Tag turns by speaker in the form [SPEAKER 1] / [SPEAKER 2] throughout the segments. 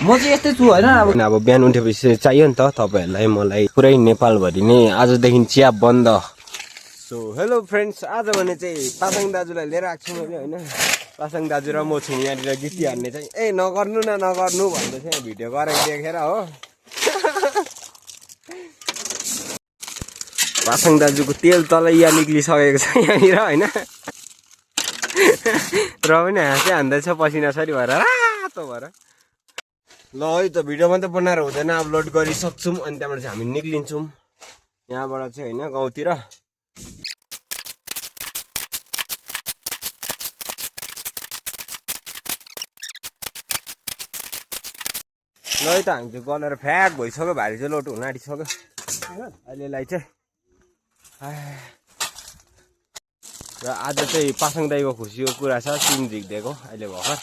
[SPEAKER 1] म चाहिँ यस्तै छु हैन
[SPEAKER 2] अब बिहान उठेपछि चाहियो नि त तपाईहरुलाई मलाई पुरै नेपालभरि नै आजदेखि चिया बन्द। सो हेलो फ्रेन्ड्स, आज भने चाहिँ पासाङ दाजुलाई लिएर आएको छु मैले हैन। पासाङ दाजु र म छु यहाँनिर गिटी हान्ने चाहिँ नगर्नु न नगर्नु भन्दै थियो भिडियो गरेको देखेर हो। पासाङ दाजुको तेल तल यहाँ निक्लिसकेको छ यहाँनिर हैन। र पनि हाँसै हान्दैछ पसिनासरी भएर रातो भएर। ल है त भिडियो मात्रै बनाएर हुँदैन, अपलोड गरिसक्छौँ अनि त्यहाँबाट चाहिँ हामी निक्लिन्छौँ यहाँबाट चाहिँ हैन गाउँतिर। ल है त हामी चाहिँ गलेर फ्याक भइसक्यो, भारी चाहिँ लोड हुन आँटिसक्यो अहिलेलाई चाहिँ। र आज चाहिँ पासाङ दाइको खुसीको कुरा छ, सिम झिक्दिएको अहिले भर्खर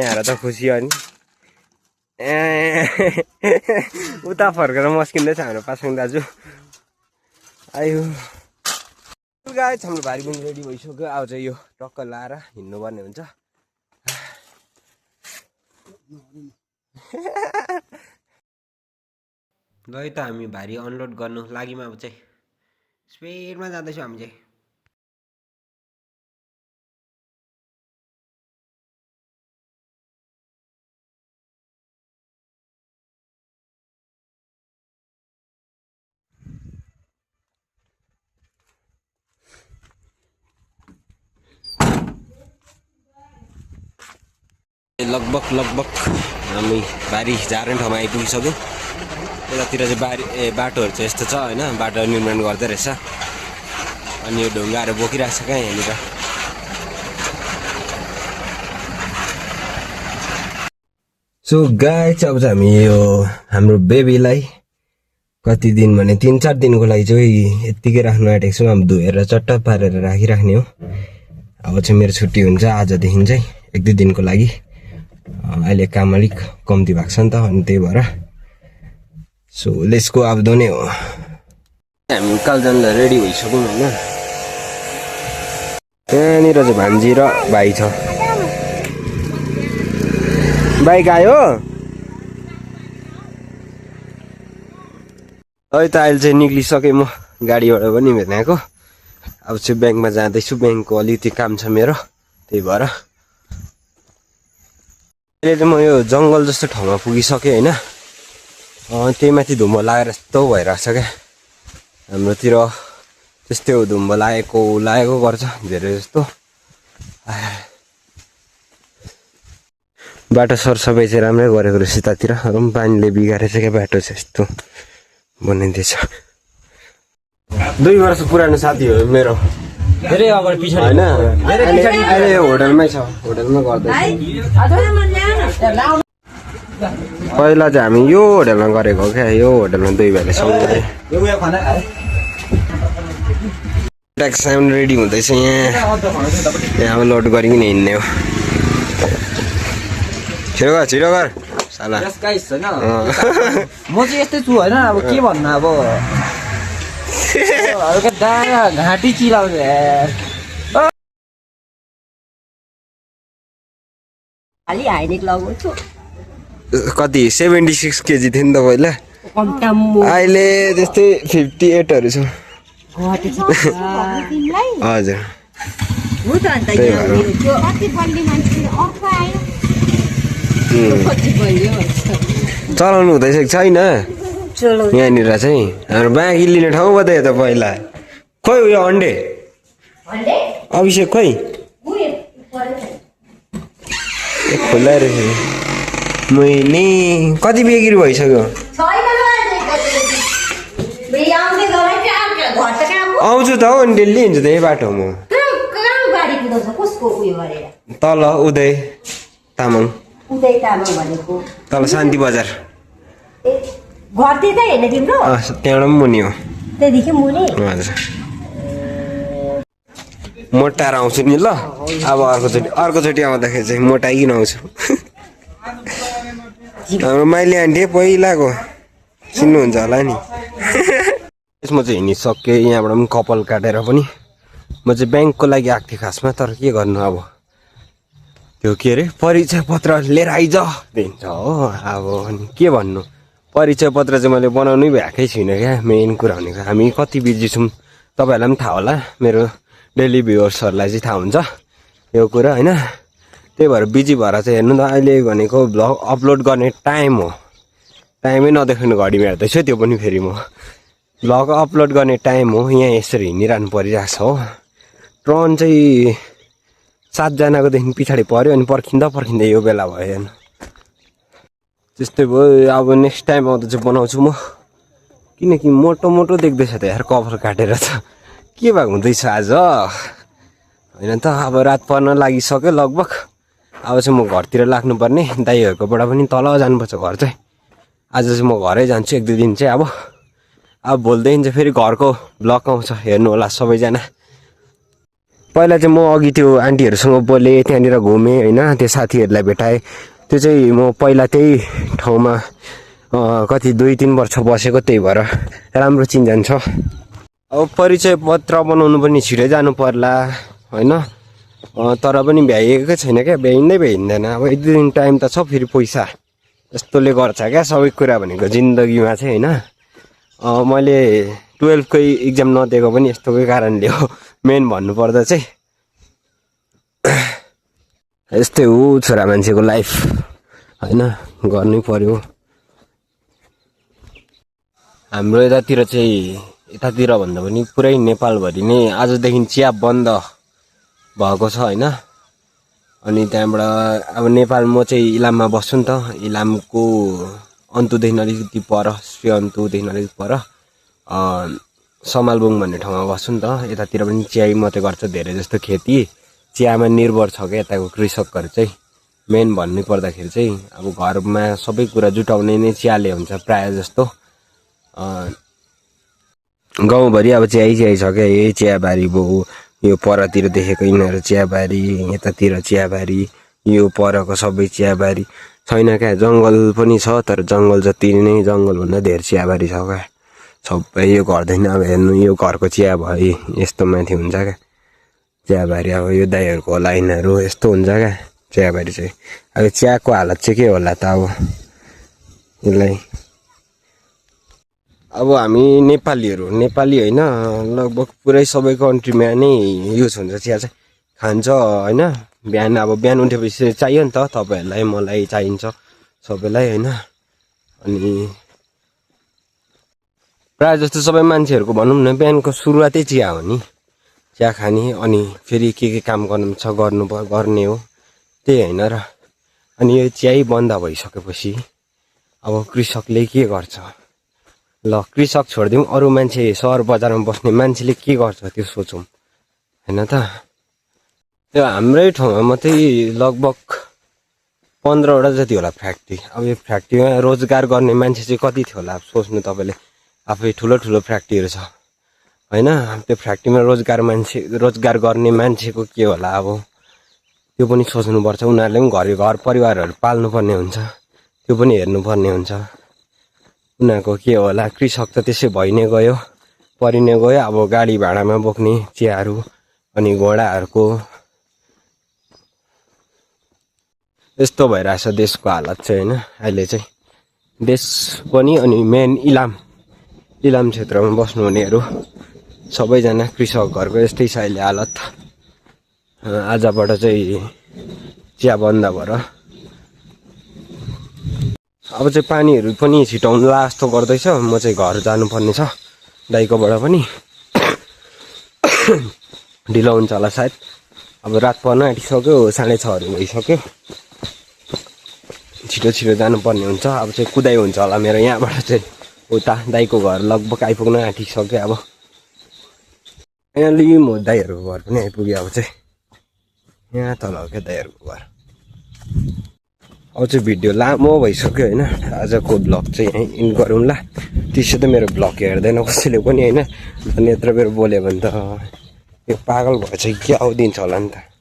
[SPEAKER 2] यहाँ हेर त खुसी हो नि। उता फर्केर मस्किँदैछ हाम्रो पासाङ दाजु। आयो गाइस हाम्रो भारी पनि रेडी भइसक्यो, अब चाहिँ यो टक्क लाएर हिँड्नुपर्ने हुन्छ। ल है त हामी भारी अनलोड गर्नु लागिमा अब चाहिँ स्पिडमा जाँदैछौँ हामी चाहिँ। लगभग हामी भारी झार्ने ठाउँमा आइपुगिसक्यो। यतातिर चाहिँ बाटोहरू चाहिँ यस्तो छ हैन, बाटो निर्माण गर्दै रहेछ अनि यो ढुङ्गाहरू बोकिरहेको छ क्या यहाँनिर। सो गाइस अब चाहिँ हामी यो हाम्रो बेबीलाई कति दिन भने 3-4 दिनको लागि चाहिँ यत्तिकै राख्नु आँटेको छौँ। अब धोएर चट्ट पारेर राखिराख्ने हो। अब चाहिँ मेरो छुट्टी हुन्छ आजदेखि चाहिँ 1-2 दिनको लागि। अहिले काम अलिक कम्ती भएको छ नि त अनि त्यही भएर। सो लेट्स गो अब दोने हो। हामी काल जानलाई रेडी भइसक्यौँ होइन। त्यहाँनिर चाहिँ भान्जी र भाइ छ। बाइक आयो है त। अहिले चाहिँ निक्लिसकेँ म गाडीबाट पनि भेनाएको। अब चाहिँ ब्याङ्कमा जाँदैछु, ब्याङ्कको अलिकति काम छ मेरो त्यही भएर। अहिले चाहिँ म यो जङ्गल जस्तो ठाउँमा पुगिसकेँ होइन। त्यही माथि धुम्म लागेर यस्तो भइरहेको छ क्या हाम्रोतिर। त्यस्तै हो, धुम्म लागेको गर्छ धेरै जस्तो। बाटो सरसफाइ चाहिँ राम्रै गरेको रहेछ यतातिर, र पनि पानीले बिगारेछ क्या बाटो चाहिँ यस्तो बनाइदिएछ। 2 वर्ष पुरानो साथी हो मेरो,
[SPEAKER 1] धेरै अगाडि पछाडि
[SPEAKER 2] होइन। अहिले होटलमै छ, होटलमा गर्दैछ। पहिला चाहिँ हामी यो होटलमा गरेको हो क्या, यो होटलमा 2 भाइले सँगै। ट्याक्स साउन्ड रेडी हुँदैछ यहाँ लोड गरिकन हिँड्ने हो। छिटो गर साला।
[SPEAKER 1] म चाहिँ यस्तै छु होइन, अब के भन्नु अब हल्का दाया घाँटी चिलाउँछ
[SPEAKER 3] अलि हाइनेक लगाउँछु।
[SPEAKER 2] कति 76 केजी थियो नि त पहिला, अहिले त्यस्तै 58हरू छ। हजुर चलाउनु हुँदैछ कि छैन यहाँनिर चाहिँ? हाम्रो बाँकी लिने ठाउँ बतायो त पहिला। खोइ उयो अन्डे अभिषेक खोइ खुल्ला रहेछ। मैले कति बिक्री भइसक्यो? आउँछु त हौ अनि डेली हिँड्छु त यही बाटो म। तल उदय तामाङ तल शान्ति बजार त्यहाँबाट पनि मुनि हो। हजुर मोटाएर आउँछु नि ल। अब अर्कोचोटि आउँदाखेरि चाहिँ मोटाइकन आउँछु। हाम्रो माइली आन्टी पहिलाको चिन्नुहुन्छ होला नि। म चाहिँ हिँडिसकेँ यहाँबाट पनि कपाल काटेर पनि। म चाहिँ ब्याङ्कको लागि आएको थिएँ खासमा, तर के गर्नु अब त्यो के अरे परिचय पत्र लिएर आइज दिन्छ हो। अब अनि के भन्नु, परिचय पत्र चाहिँ मैले बनाउनै भएकै छुइनँ क्या। मेन कुरा भनेको हामी कति बिजी छौँ तपाईँहरूलाई पनि थाहा होला, मेरो डेली भ्युवर्सहरूलाई चाहिँ थाहा हुन्छ यो कुरा होइन। त्यही भएर बिजी भएर चाहिँ हेर्नु त अहिले भनेको भ्लग अपलोड गर्ने टाइम हो, टाइमै नदेख्नु घडीमा हेर्दैछु त्यो पनि फेरि म भ्लग अपलोड गर्ने टाइम हो। यहाँ यसरी हिँडिरहनु परिरहेको छ हो। ट्रन चाहिँ 7 जनाकोदेखि पछाडि पऱ्यो अनि पर्खिँदा यो बेला भयो हेर्नु। त्यस्तै भयो। अब नेक्स्ट टाइम आउँदा चाहिँ बनाउँछु म, किनकि मोटो मोटो देख्दैछ त यार कभर काटेर त के भएको हुँदैछ आज होइन त। अब रात पर्न लागिसक्यो लगभग। अब चाहिँ म घरतिर लाग्नुपर्ने, दाइहरूकोबाट पनि तल जानुपर्छ घर चाहिँ। आज चाहिँ म घरै जान्छु 1-2 दिन चाहिँ। अब भोलिदेखि चाहिँ फेरि घरको ब्लग आउँछ, हेर्नु होला सबैजना। पहिला चाहिँ म अघि त्यो आन्टीहरूसँग बोलेँ, त्यहाँनिर घुमेँ होइन, त्यो साथीहरूलाई भेटाएँ। त्यो चाहिँ म पहिला त्यही ठाउँमा कति 2-3 वर्ष बसेको, त्यही भएर राम्रो चिन्जान छ। अब परिचय पत्र बनाउनु पनि छिटै जानु पर्ला होइन, तर पनि भ्याइएकै छैन क्या, भ्याइँदैन। अब 1-2 दिन टाइम त छ, फेरि पैसा यस्तोले गर्छ क्या सबै कुरा भनेको जिन्दगीमा चाहिँ होइन। मैले 12 कै इक्जाम नदिएको पनि यस्तोकै कारणले हो मेन भन्नुपर्दा चाहिँ। यस्तै हो छोरा मान्छेको लाइफ होइन, गर्नै पर्यो। हाम्रो यतातिर भन्दा पनि पुरै नेपालभरि नै आजदेखि चिया बन्द भएको छ होइन। अनि त्यहाँबाट अब नेपाल म चाहिँ इलाममा बस्छु नि त, इलामको अन्तुदेखि अलिकति पर, श्री अन्तुदेखि अलिकति पर समालबुङ भन्ने ठाउँमा बस्छु नि त। यतातिर पनि चिया मात्रै गर्छ, धेरै जस्तो खेती चियामा निर्भर छ क्या यताको कृषकहरू चाहिँ। मेन भन्नै पर्दाखेरि चाहिँ अब घरमा सबै कुरा जुटाउने नै चियाले हुन्छ प्रायः जस्तो। गाउँभरि अब चिया छ क्या, यही चियाबारी भयो। यो परतिर देखेको यिनीहरू चियाबारी, यतातिर चियाबारी, यो परको सबै चियाबारी छैन क्या। जङ्गल पनि छ, तर जङ्गल जति नै जङ्गलभन्दा धेरै चियाबारी छ क्या सबै। यो घरदेखि अब हेर्नु, यो घरको चिया भयो यस्तो माथि हुन्छ क्या चियाबारी। अब यो दाइहरूको होला यिनीहरू यस्तो हुन्छ क्या चियाबारी चाहिँ। अब चियाको हालत चाहिँ के होला त अब यसलाई। अब हामी नेपाली होइन, लगभग पुरै सबै कन्ट्रीमा नै युज हुन्छ चिया चाहिँ, खान्छ होइन। बिहान उठेपछि चाहियो नि त, तपाईँहरूलाई मलाई चाहिन्छ सबैलाई होइन। अनि प्रायः जस्तो सबै मान्छेहरूको भनौँ न बिहानको सुरुवातै चिया हो नि, चिया खाने। अनि फेरि के काम गर्नु छ गर्ने हो त्यही होइन र। अनि यो चिया बन्द भइसकेपछि अब कृषकले के गर्छ, ल कृषक छोडिदिउँ, अरू मान्छे सहर बजारमा बस्ने मान्छेले के गर्छ त्यो सोचौँ होइन त। त्यो हाम्रै ठाउँमा मात्रै लगभग 15वटा जति होला फ्याक्ट्री। अब यो फ्याक्ट्रीमा रोजगार गर्ने मान्छे चाहिँ कति थियो होला सोच्नु तपाईँले। आफै ठुलो फ्याक्ट्रीहरू छ होइन, त्यो फ्याक्ट्रीमा रोजगार गर्ने मान्छेको के होला अब त्यो पनि सोच्नुपर्छ। उनीहरूले पनि घर परिवारहरू पाल्नुपर्ने हुन्छ, त्यो पनि हेर्नुपर्ने हुन्छ। उनीहरूको के होला, कृषक त त्यसै भइ नै गयो, परि नै गयो। अब गाडी भाडामा बोक्ने चियाहरू अनि घोडाहरूको यस्तो भइरहेछ देशको हालत चाहिँ होइन अहिले चाहिँ। देश पनि अनि मेन इलाम क्षेत्रमा बस्नुहुनेहरू सबैजना कृषकहरूको यस्तै छ अहिले हालत। आजबाट चाहिँ चिया बन्द भएर अब चाहिँ पानीहरू पनि छिटाउनु ला जस्तो गर्दैछ। म चाहिँ घर जानुपर्ने छ, दाइकोबाट पनि ढिलो हुन्छ होला सायद। अब रात पर्न आँटिसक्यो, 6:30 भइसक्यो, छिटो जानुपर्ने हुन्छ। अब चाहिँ कुदाइ हुन्छ होला मेरो यहाँबाट चाहिँ उता दाइको घर लगभग आइपुग्न आँटिसक्यो। अब यहाँ म दाइहरूको घर पनि आइपुग्यो। अब चाहिँ यहाँ तल हो क्या दाइहरूको घर। अब चाहिँ भिडियो लामो भइसक्यो होइन, आजको ब्लग चाहिँ यहीँ इन्ड गरौँला। त्यसो त मेरो ब्लग हेर्दैन कसैले पनि होइन, अनि यत्रो बेर बोल्यो भने त यो पागल भएछ क्या, आउँदिन्छ होला नि त।